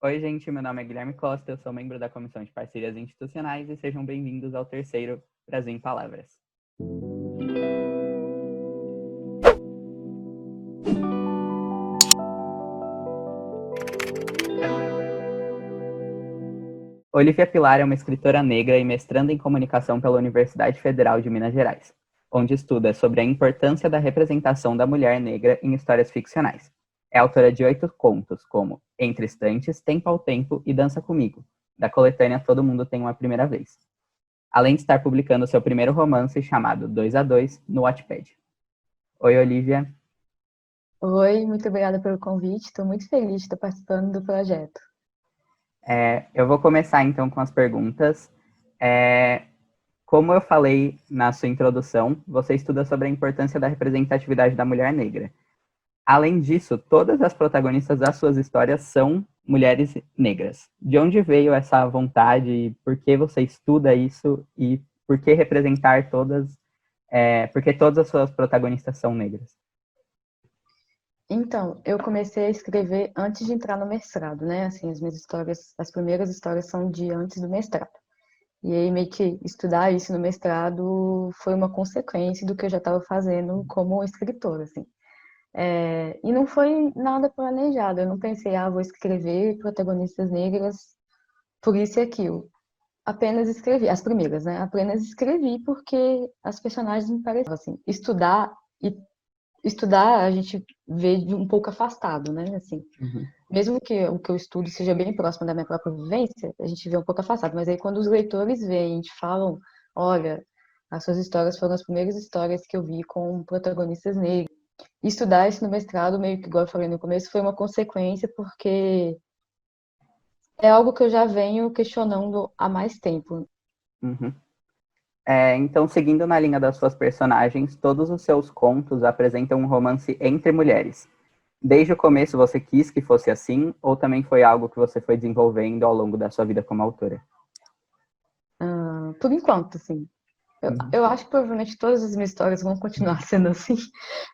Oi, gente, meu nome é Guilherme Costa, eu sou membro da Comissão de Parcerias Institucionais e sejam bem-vindos ao terceiro Brasil em Palavras. Olivia Pilar é uma escritora negra e mestranda em comunicação pela Universidade Federal de Minas Gerais, onde estuda sobre a importância da representação da mulher negra em histórias ficcionais. É autora de 8 contos, como Entre Estantes, Tempo ao Tempo e Dança Comigo, da coletânea Todo Mundo Tem Uma Primeira Vez, além de estar publicando seu primeiro romance chamado 2 a 2 no Wattpad. Oi, Olivia. Oi, muito obrigada pelo convite. Estou muito feliz de estar participando do projeto. Eu vou começar então com as perguntas. Como eu falei na sua introdução, você estuda sobre a importância da representatividade da mulher negra. Além disso, todas as protagonistas das suas histórias são mulheres negras. De onde veio essa vontade? Por que você estuda isso? E por que representar todas? Porque todas as suas protagonistas são negras. Então, eu comecei a escrever antes de entrar no mestrado, né? Assim, as minhas histórias, as primeiras histórias são de antes do mestrado. E aí, meio que estudar isso no mestrado foi uma consequência do que eu já estava fazendo como escritora, assim. E não foi nada planejado. Eu não pensei, vou escrever protagonistas negras por isso e aquilo. Apenas escrevi, as primeiras, né? Apenas escrevi porque as personagens me pareciam, assim. Estudar a gente vê de um pouco afastado, né? Assim, Uhum. mesmo que o que eu estudo seja bem próximo da minha própria vivência, a gente vê um pouco afastado. Mas aí quando os leitores veem e te falam, olha, as suas histórias foram as primeiras histórias que eu vi com protagonistas negros. Estudar isso no mestrado, meio que igual eu falei no começo, foi uma consequência porque é algo que eu já venho questionando há mais tempo. Uhum. Então, seguindo na linha das suas personagens, todos os seus contos apresentam um romance entre mulheres. Desde o começo você quis que fosse assim, ou também foi algo que você foi desenvolvendo ao longo da sua vida como autora? Por enquanto, assim. Uhum. Eu acho que provavelmente todas as minhas histórias vão continuar sendo assim,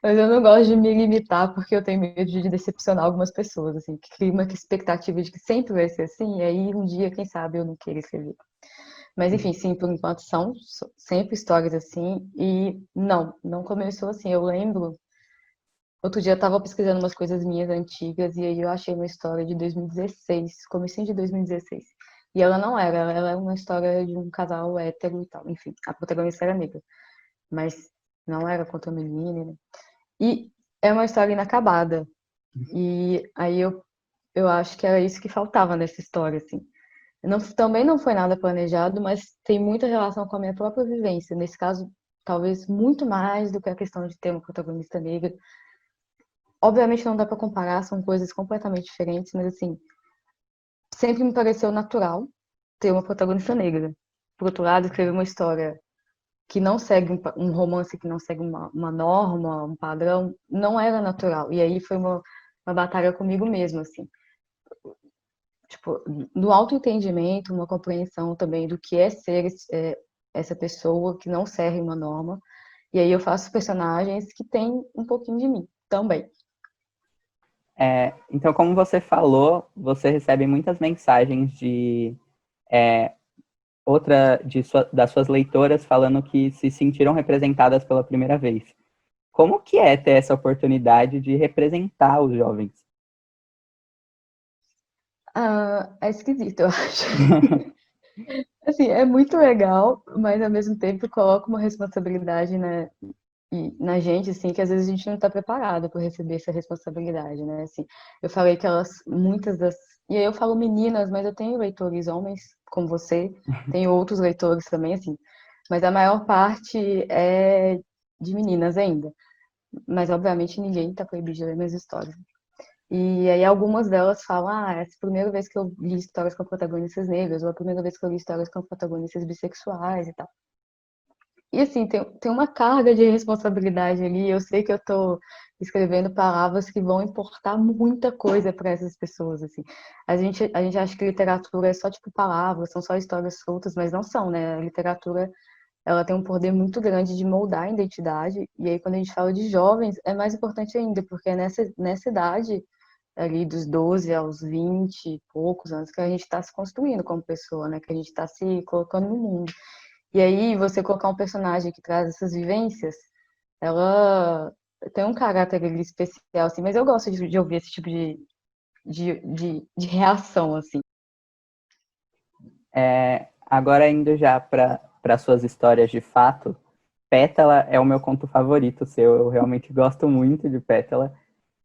mas eu não gosto de me limitar porque eu tenho medo de decepcionar algumas pessoas, assim, que cria uma expectativa de que sempre vai ser assim, e aí um dia, quem sabe, eu não queira escrever. Mas enfim, sim, por enquanto são sempre histórias assim, e não começou assim. Eu lembro, outro dia eu tava pesquisando umas coisas minhas antigas, e aí eu achei uma história de 2016, comecinho de 2016. E ela não era, ela era uma história de um casal hétero e tal, enfim, a protagonista era negra mas não era contra a menina, né? E é uma história inacabada. E aí eu acho que era isso que faltava nessa história, assim. Não, também não foi nada planejado, mas tem muita relação com a minha própria vivência. Nesse caso, talvez muito mais do que a questão de ter uma protagonista negra. Obviamente não dá pra comparar, são coisas completamente diferentes, mas assim, sempre me pareceu natural ter uma protagonista negra. Por outro lado, escrever uma história que não segue um romance que não segue uma norma, um padrão, não era natural. E aí foi uma batalha comigo mesma, assim. Tipo, no autoentendimento, uma compreensão também do que é ser essa pessoa que não segue uma norma. E aí eu faço personagens que têm um pouquinho de mim também. Então, como você falou, você recebe muitas mensagens de das suas leitoras falando que se sentiram representadas pela primeira vez. Como que é ter essa oportunidade de representar os jovens? É esquisito, eu acho. Assim, é muito legal, mas ao mesmo tempo coloca uma responsabilidade, né, na gente, assim, que às vezes a gente não está preparado para receber essa responsabilidade, né? Assim, eu falei que elas, muitas das. E aí eu falo meninas, mas eu tenho leitores homens, como você, tenho outros leitores também, assim, mas a maior parte é de meninas ainda. Mas obviamente ninguém está proibido de ler minhas histórias. E aí algumas delas falam, essa é a primeira vez que eu li histórias com protagonistas negras, ou a primeira vez que eu li histórias com protagonistas bissexuais e tal. E assim, tem uma carga de responsabilidade ali. Eu sei que eu tô escrevendo palavras que vão importar muita coisa para essas pessoas, assim. A gente acha que literatura é só tipo palavras, são só histórias soltas, mas não são, né? A literatura, ela tem um poder muito grande de moldar a identidade. E aí, quando a gente fala de jovens, é mais importante ainda, porque é nessa idade ali dos 12 aos 20 e poucos anos, que a gente está se construindo como pessoa, né? Que a gente está se colocando no mundo. E aí, você colocar um personagem que traz essas vivências, ela tem um caráter ali especial, assim, mas eu gosto de ouvir esse tipo de reação, assim. Agora, indo já para suas histórias de fato, Pétala é o meu conto favorito seu. Eu realmente gosto muito de Pétala.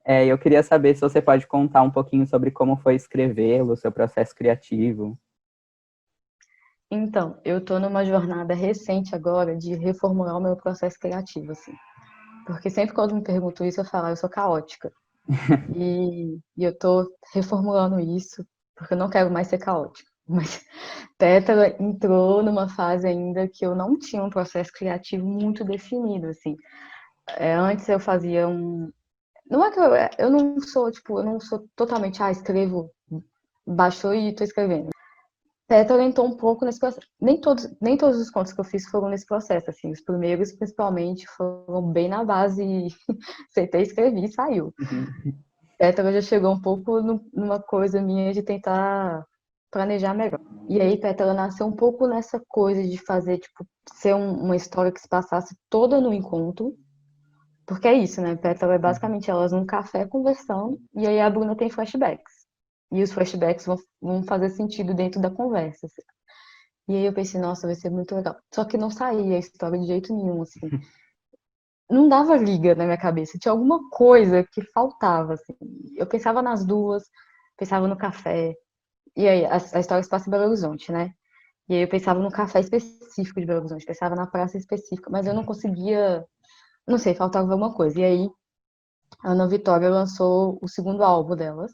Eu queria saber se você pode contar um pouquinho sobre como foi escrevê-lo, seu processo criativo. Então, eu tô numa jornada recente agora de reformular o meu processo criativo, assim. Porque sempre quando me perguntam isso, eu falo, eu sou caótica. E eu tô reformulando isso, porque eu não quero mais ser caótica. Mas Pétala entrou numa fase ainda que eu não tinha um processo criativo muito definido, assim. Antes eu fazia um. Não é que eu não sou, tipo, eu não sou totalmente, escrevo, baixou e tô escrevendo. Pétala entrou um pouco nesse processo. Nem todos os contos que eu fiz foram nesse processo, assim. Os primeiros, principalmente, foram bem na base, sentei, escrevi e saiu. Pétala já chegou um pouco numa coisa minha de tentar planejar melhor. E aí, Pétala nasceu um pouco nessa coisa de fazer, tipo, ser uma história que se passasse toda no encontro. Porque é isso, né? Pétala é basicamente elas num café conversando, e aí a Bruna tem flashbacks. E os flashbacks vão fazer sentido dentro da conversa, assim. E aí eu pensei, nossa, vai ser muito legal. Só que não saía a história de jeito nenhum, assim. Não dava liga na minha cabeça. Tinha alguma coisa que faltava, assim. Eu pensava nas duas, pensava no café. E aí a história se passa em Belo Horizonte, né? E aí eu pensava no café específico de Belo Horizonte, pensava na praça específica, mas eu não conseguia, não sei, faltava alguma coisa. E aí a Ana Vitória lançou o segundo álbum delas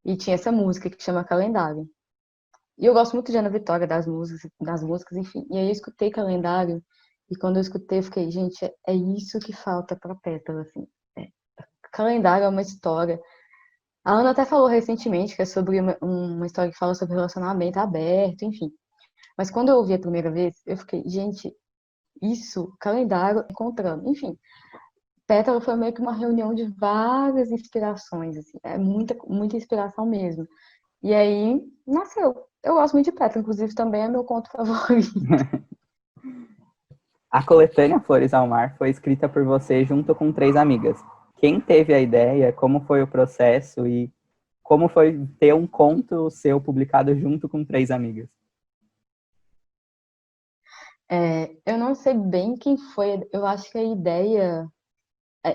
e tinha essa música que chama Calendário. E eu gosto muito de Ana Vitória, das músicas, enfim. E aí eu escutei Calendário, e quando eu escutei, eu fiquei, gente, é isso que falta pra Pétala, assim. É. Calendário é uma história. A Ana até falou recentemente que é sobre uma história que fala sobre relacionamento aberto, enfim. Mas quando eu ouvi a primeira vez, eu fiquei, gente, isso, calendário encontrando. Enfim, Pétala foi meio que uma reunião de várias inspirações, assim. É muita, muita inspiração mesmo. E aí, nasceu. Eu gosto muito de Pétala, inclusive também é meu conto favorito. A coletânea Flores ao Mar foi escrita por você junto com 3 amigas. Quem teve a ideia, como foi o processo e como foi ter um conto seu publicado junto com 3 amigas? Eu não sei bem quem foi, eu acho que a ideia.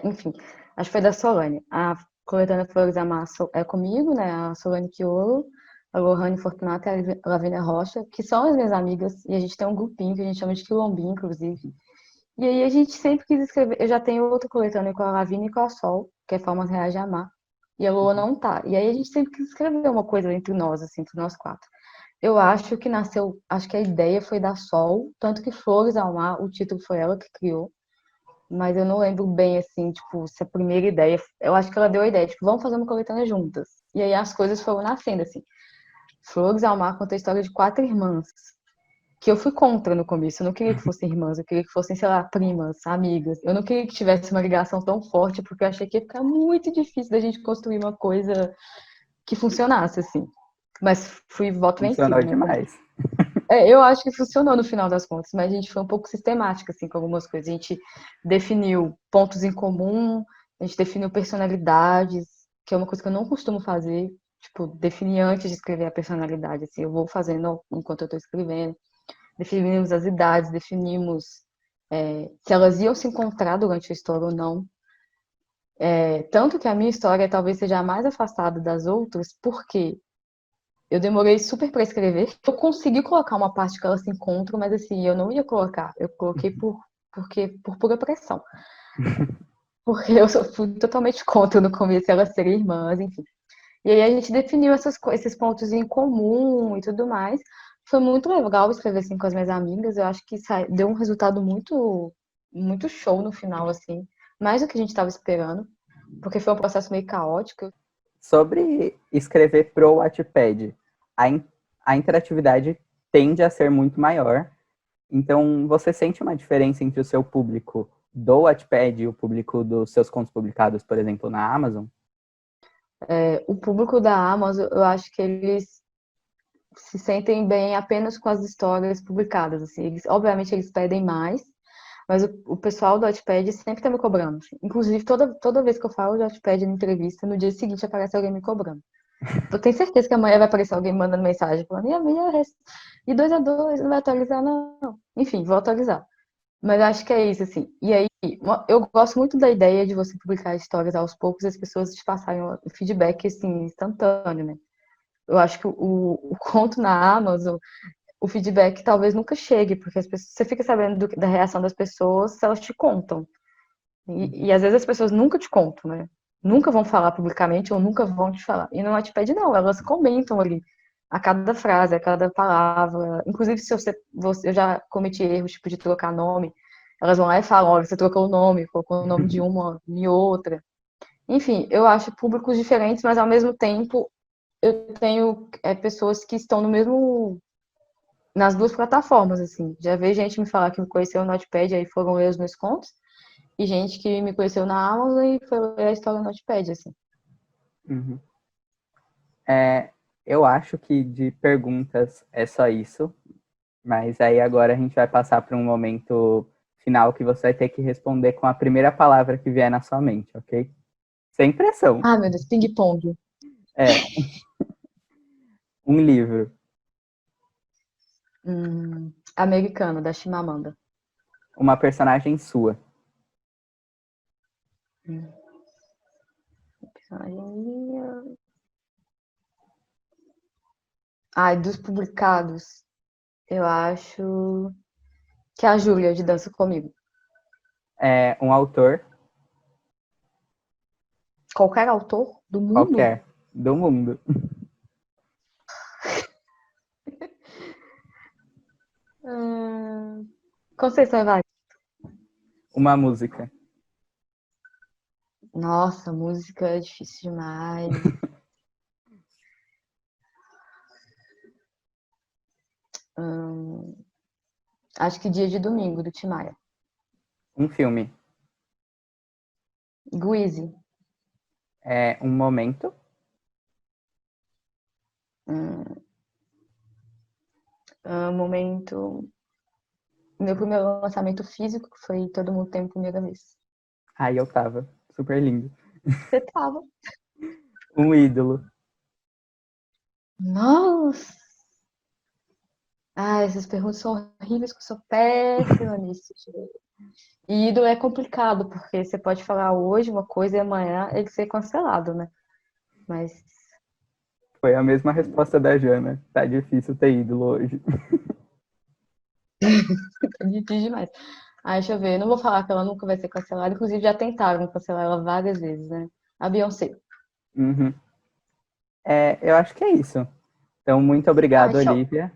Enfim, acho que foi da Solane. A coletânea Flores ao Mar é comigo, né? A Solane Quiolo, a Lohane Fortunato e a Lavínia Rocha, que são as minhas amigas, e a gente tem um grupinho que a gente chama de Quilombinho, inclusive. E aí a gente sempre quis escrever. Eu já tenho outra coletânea com a Lavínia e com a Sol, que é Formas Reais de Amar. E a Lua não tá. E aí a gente sempre quis escrever uma coisa entre nós, assim, entre nós quatro. Eu acho que nasceu, acho que a ideia foi da Sol, tanto que Flores ao Mar, o título foi ela que criou, mas eu não lembro bem, assim, tipo, se a primeira ideia, eu acho que ela deu a ideia, tipo, vamos fazer uma coletânea juntas. E aí as coisas foram nascendo, assim. Flores ao Mar conta a história de 4 irmãs, que eu fui contra no começo, eu não queria que fossem irmãs, eu queria que fossem, sei lá, primas, amigas. Eu não queria que tivesse uma ligação tão forte, porque eu achei que ia ficar muito difícil da gente construir uma coisa que funcionasse, assim. Mas fui voto Funcionou vencido, né? demais. Eu acho que funcionou no final das contas, mas a gente foi um pouco sistemática, assim, com algumas coisas. A gente definiu pontos em comum, a gente definiu personalidades, que é uma coisa que eu não costumo fazer, tipo, definir antes de escrever a personalidade, assim, eu vou fazendo enquanto eu tô escrevendo. Definimos as idades, definimos se elas iam se encontrar durante a história ou não. Tanto que a minha história talvez seja a mais afastada das outras, porque eu demorei super para escrever. Eu consegui colocar uma parte que elas se encontram, mas assim, eu não ia colocar. Eu coloquei por pura pressão. Porque fui totalmente contra no começo elas serem irmãs, enfim. E aí a gente definiu esses pontos em comum e tudo mais. Foi muito legal escrever assim com as minhas amigas. Eu acho que deu um resultado muito, muito show no final, assim. Mais do que a gente estava esperando. Porque foi um processo meio caótico. Sobre escrever pro Wattpad, a, in a interatividade tende a ser muito maior. Então, você sente uma diferença entre o seu público do Wattpad e o público dos seus contos publicados, por exemplo, na Amazon? O público da Amazon, eu acho que eles se sentem bem apenas com as histórias publicadas, assim. Obviamente, eles pedem mais, mas o pessoal do Wattpad sempre tá me cobrando, assim. Inclusive, toda vez que eu falo do Wattpad na entrevista, no dia seguinte aparece alguém me cobrando. Eu tenho certeza que amanhã vai aparecer alguém me mandando mensagem falando, e 2 a 2, não vai atualizar, não. Enfim, vou atualizar. Mas acho que é isso, assim. E aí, eu gosto muito da ideia de você publicar histórias aos poucos e as pessoas te passarem o feedback, assim, instantâneo, né? Eu acho que o conto na Amazon, o feedback talvez nunca chegue, porque você fica sabendo da reação das pessoas se elas te contam. E às vezes as pessoas nunca te contam, né? Nunca vão falar publicamente ou nunca vão te falar. E no Wattpad não, elas comentam ali a cada frase, a cada palavra. Inclusive, se eu já cometi erros, tipo, de trocar nome, elas vão lá e falam, olha, você trocou o nome, colocou o nome de uma e outra. Enfim, eu acho públicos diferentes, mas ao mesmo tempo eu tenho pessoas que estão no mesmo nas duas plataformas, assim. Já vi gente me falar que me conheceu no Notepad, aí foram ler os meus contos, e gente que me conheceu na Amazon e foi ler a história no Notepad, assim. Uhum. Eu acho que de perguntas é só isso, mas aí agora a gente vai passar para um momento final que você vai ter que responder com a primeira palavra que vier na sua mente, ok? Sem pressão. Ah, meu Deus, ping-pong. É, um livro, Americano, da Chimamanda. uma personagem sua, Personagem. Ai, dos publicados, eu acho que a Júlia de Dança Comigo. um autor Qualquer autor do mundo? qualquer do mundo, Conceição Evaristo. uma música, Nossa, música é difícil demais. Acho que Dia de Domingo, do Tim Maia. um filme, Guizi. um momento, Momento. Meu primeiro lançamento físico que foi Todo Mundo Tem a Primeira Vez. aí eu tava, super lindo, Você tava. um ídolo, Nossa! Ah, essas perguntas são horríveis, que eu sou péssima nisso. E ídolo é complicado, porque você pode falar hoje uma coisa e amanhã ele ser cancelado, né? Mas foi a mesma resposta da Jana, tá difícil ter ídolo hoje. é difícil demais. Ah, deixa eu ver. Eu não vou falar que ela nunca vai ser cancelada. Inclusive, já tentaram cancelar ela várias vezes, né? A Beyoncé. Uhum. Eu acho que é isso. Então, muito Ah, obrigado, show. Olivia.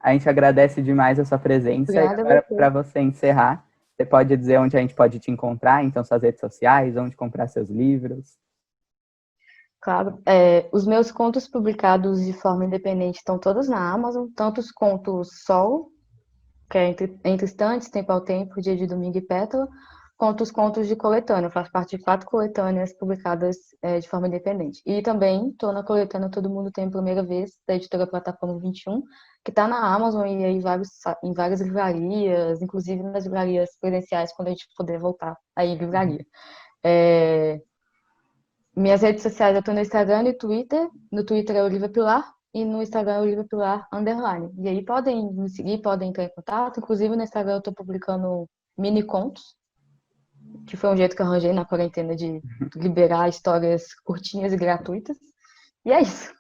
A gente agradece demais a sua presença. E Obrigada a agora, para você. você encerrar, você pode dizer onde a gente pode te encontrar, então, suas redes sociais, onde comprar seus livros. Claro. Os meus contos publicados de forma independente estão todos na Amazon, tanto os contos solo, que é entre Estantes, Tempo ao Tempo, Dia de Domingo e Pétala, quanto os contos de coletânea. Eu faço parte de 4 coletâneas publicadas de forma independente. E também estou na coletânea Todo Mundo Tem a Primeira Vez, da editora Plataforma 21, que está na Amazon e aí em várias livrarias, inclusive nas livrarias presenciais, quando a gente puder voltar aí em livraria. É, Minhas redes sociais eu estou no Instagram e Twitter. No Twitter é Olivia Pilar e no Instagram é Olivia Pilar _. E aí podem me seguir, podem entrar em contato. Inclusive no Instagram eu estou publicando mini contos, que foi um jeito que eu arranjei na quarentena de liberar histórias curtinhas e gratuitas. E é isso.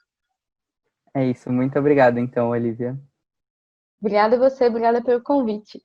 É isso. Muito obrigado, então, Olivia. Obrigada a você, obrigada pelo convite.